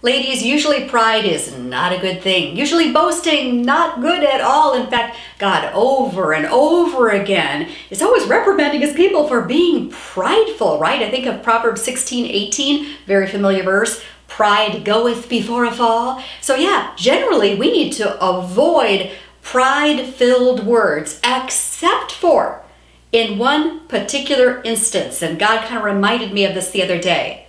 Ladies, usually pride is not a good thing. Usually boasting, not good at all. In fact, God over and over again is always reprimanding his people for being prideful, right? I think of Proverbs 16:18, very familiar verse. Pride goeth before a fall. So yeah, generally we need to avoid pride-filled words, except for in one particular instance, and God kind of reminded me of this the other day.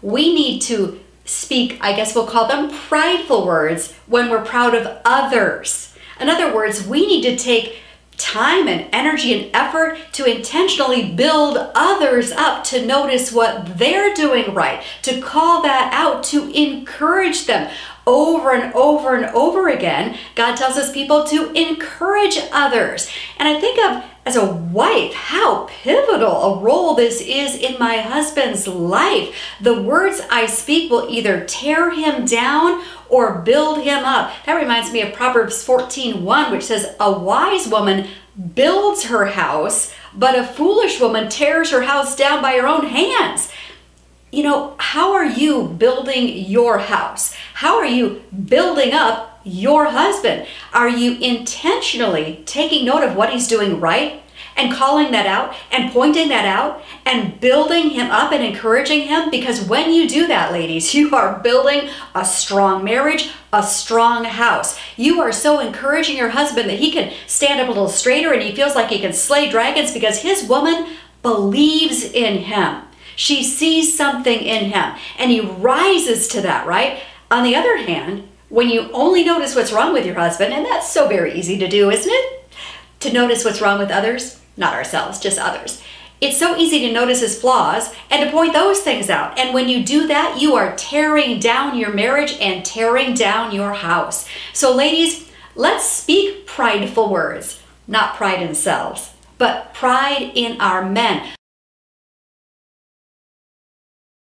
We need to speak, I guess we'll call them prideful words, when we're proud of others. In other words, we need to take time and energy and effort to intentionally build others up, to notice what they're doing right, to call that out, to encourage them. Over and over and over again, God tells us people to encourage others. And I think of, as a wife, how pivotal a role this is in my husband's life. The words I speak will either tear him down or build him up. That reminds me of Proverbs 14:1, which says, "A wise woman builds her house, but a foolish woman tears her house down by her own hands." You know, how are you building your house? How are you building up your husband? Are you intentionally taking note of what he's doing right and calling that out and pointing that out and building him up and encouraging him? Because when you do that, ladies, you are building a strong marriage, a strong house. You are so encouraging your husband that he can stand up a little straighter and he feels like he can slay dragons because his woman believes in him. She sees something in him and he rises to that, right? On the other hand, when you only notice what's wrong with your husband, and that's so very easy to do, isn't it? To notice what's wrong with others, not ourselves, just others. It's so easy to notice his flaws and to point those things out. And when you do that, you are tearing down your marriage and tearing down your house. So ladies, let's speak prideful words, not pride in selves, but pride in our men.